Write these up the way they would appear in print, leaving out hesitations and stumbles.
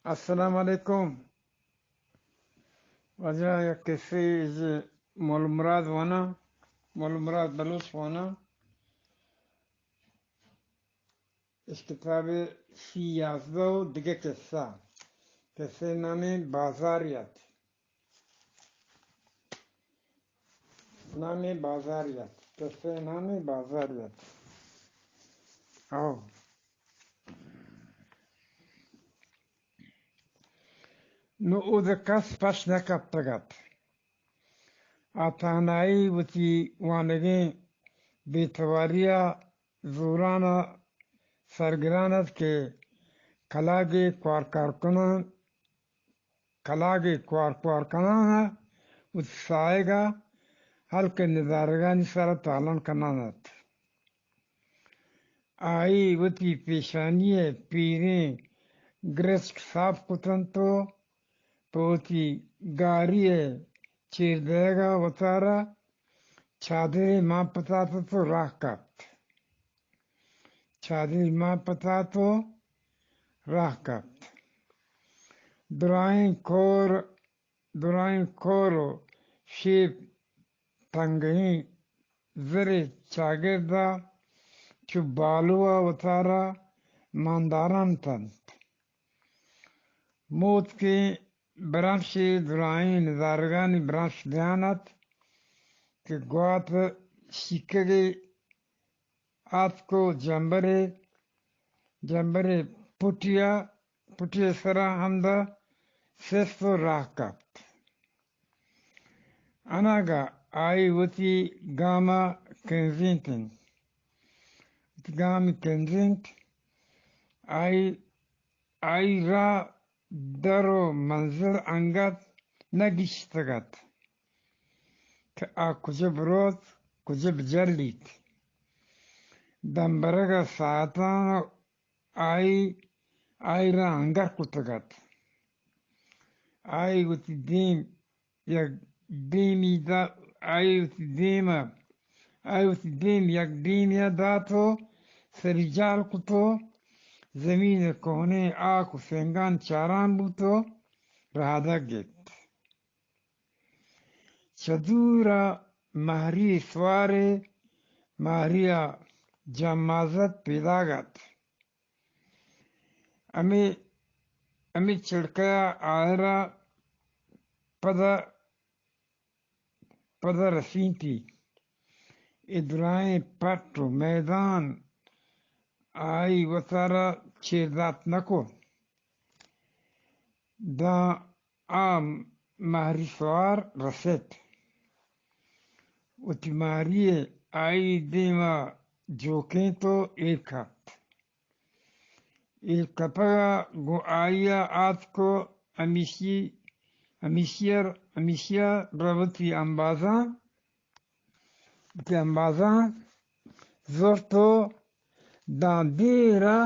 السلام عليكم. وجه كيفيز مول مراد وانا مول مراد بلوش وانا اس کتاب فی یازدو دیگه قصه نامی بازاریت قصه نامی بازاریت او نو او ده کس پس نکب تگت آتانایی وتی وانگی بیتواریا زورانا سرگرانت که کلاگی کارکنان وتی سایگا حلق نظارگانی سر تالان کنانت آئی وتی پیشانی پیریں گرسک صاف کتن تو وتی گاری چیر دے گا وطارا چادری ماں پتا تو راہ کت چادری ماں پتا تو راہ کت درائیں کورو شیب تنگیں زر چاگردہ چو بالوا وطارا مانداران تند موت کے برانش درائیں نظارگانی برانش دیانت کہ گوات شکگی آت کو جمبرے پٹیا سرا ہمدہ سیستو راہ کت اناگا آئی وتی گاما کنزینت آئی را درو منظر انگت نگشتگت که کجب روز کجب جلیت دنبرگا ساعتان آئی را انگر کتگت آئی وتی دیم یک دیمیا داتو سریجال کتو زمین کونے آکو سنگان چاران بوتو رہادا گیت چدورا مہری سوارے مہریا جمازت پیدا گت امی چڑکیا آئرا پدا رسینتی ادرائیں پٹو میدان آئی وطارا چیردات نکو دا مہری سوار رسیت وتی مہری آئی دیما جوکیں تو ایک کپگا گو آئیا آت کو امیشیا روتی امبازان زور تو دان دیرا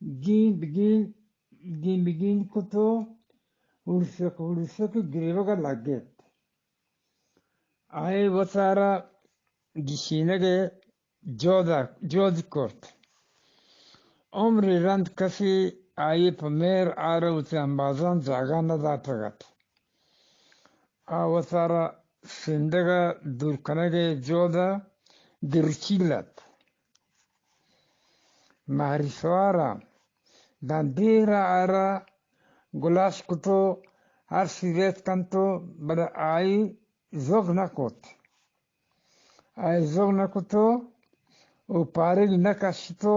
گین بگین کتو ورسک گریوگا لگیت آئی وطارا گشینگے جود کرت عمر رند کسی آئی پمیر آرہ وتی امبازان جاگا نداتگت وطارا سندگا دورکنگے جودا درچیلت مہری سوارا دان دیرا آرہ گلاس کتو ہر سیریت کنتو بڑا آئی زوگ نکتو او پارگ نکشتو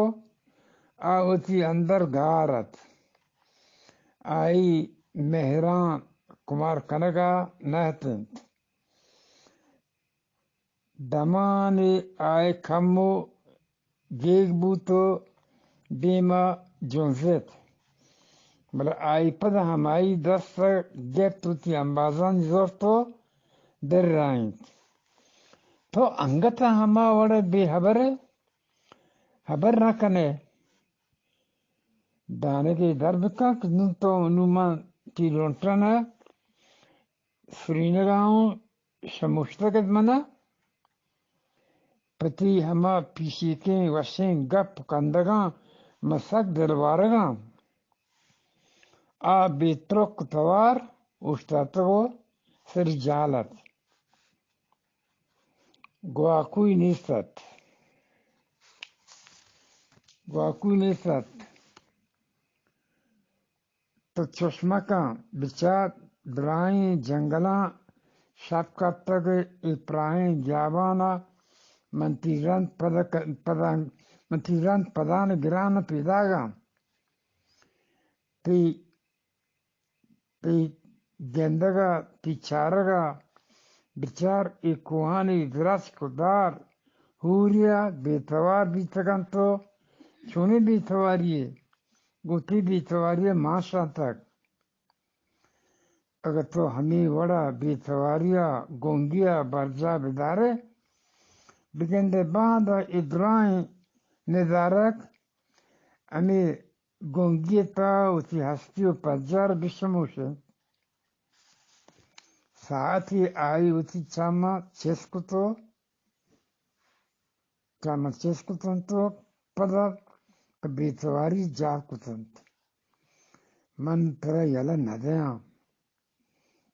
آوتی اندر گارت آئی مہران کمار کنگا نہتنت دمانی آئی کمو گیگ بوتو دیما جونزت بلا آئی پدا ہم آئی دست گیت ہوتی امبازان زور تو در رائنت تو انگتا ہما وڑا بے حبر نہ کنے دانے کے در بکا کنو تو انومان تی لونٹرانا سرینگاؤں شموشتگت منا پتی ہما پیشیکیں وشیں گپ کندگاں مسک دلوارگاں betrok tawar ustatago serjalat. Guakui nisat. تو چشمہ کا بچار درائیں جنگلاں شب کا تگ اپرائیں جابانا منتیران پدان گران پیداگا پی گندگا پی چارگا بچار ایکوانی دراس کدار ہوریا بیتوار بیتگان تو چونی بیتواریے گوتی بیتواریے ماشا تک اگر تو ہمیں وڑا بیتواریا گونگیا برجا بدارے بگندے باندھا ادرائیں ندارک ہمیں گونگیتا اسی ہستیو پجار بشموشے ساعتی آئی اسی چاما چسکتو تو پدا بیتواری جا کتنت من ترا یلا ندیاں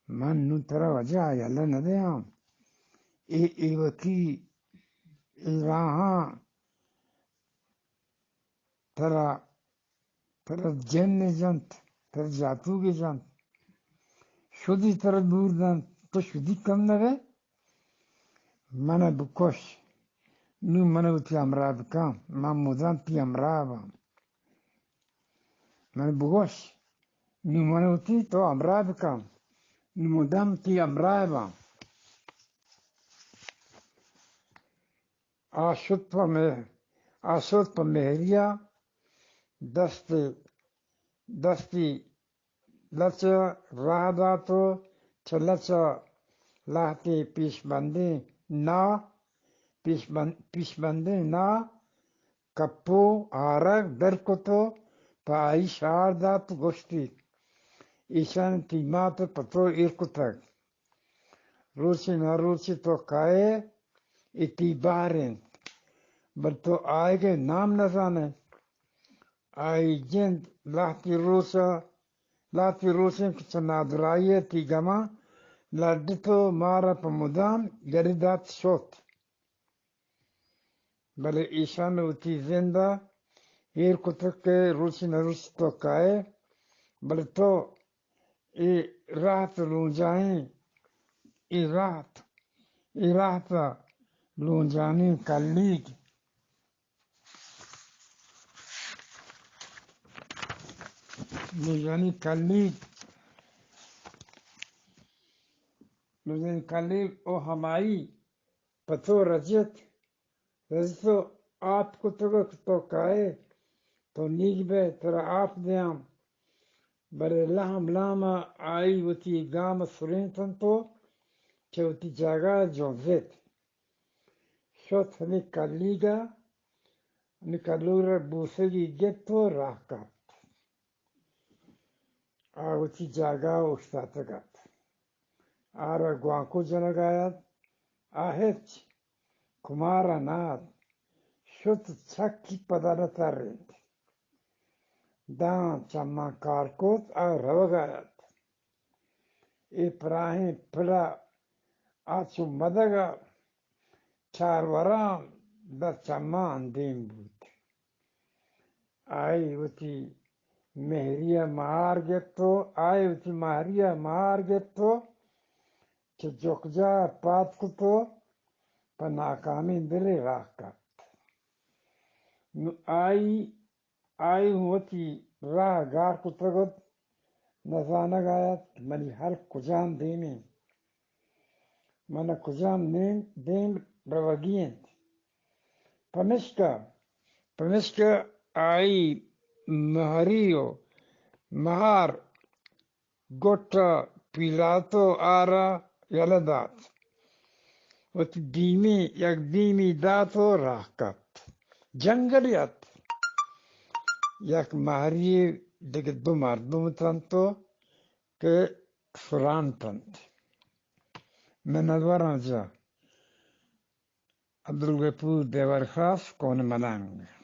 من نو ترا وجہ یلا ندیاں ای وکی ای راہاں ترا جن جنت ترا جاتو گی جنت شدی ترا دور دن تو شدی کم نوے من بکوش نو منو تی امرا بکام من مدام تی امرا با من بگوش نو منو تی تو امرا بکام نو مدام تی امرا با آشد پا مهریا دستی لچا راه داتو چه لچا لحتی پیش بندی نا کپو آرک درکتو پا آئی شار داتو گشتی ایشان تیماتو پتو ایرکتک روچی نا روچی تو کائے اتی بارین بل تو آئے گے نام نہ جانے آئی جند لاتی روشن کچھ نادرائیے تی گما لڈتو مارا پا مدام گریدات شوت بلے ایشان اتی زندہ ایر کتک کے روچی نا روچی تو کائے بلے تو ای راحت لون جائیں ای راحت لون جانی کلیگ لوجانی کلیگ او ہمائی پتو رجتو آپ کتگک تو کائے تو نیگ بے ترا آپ دیام بلے لہم لاما آئی وتی گام سرینتن تو چه وتی جاگا جوزت شوت ہمی کلیگا ہمی کلورا بوسگی گتو راہ کات آوتی جاگا استاتگات آرا گوانکو جنگایت آهت کمارا ناد شد چکی پدارتا رند دان چما کارکوت روگایت ابراهیم پلا آچو مدگا چاروران در چما اندیم بود آئی وتی مهریه مهار گتو که جوکجا پات کتو پا ناکامی دلی راہ کت نو آئی ہوتی راہ گار کتگد نزانگ آیت منی ہر کجام دیمی من کجام دیم روگیند پمشکا آئی مہار گوٹا پیلاتو آرا یلدات وتی دیمی داتو راہ کت جنگلیت یک مہری دیگه دو مردم تنتو که فران تنت من ادوارم جا عبدالغفور دیور خاص کون ملنگ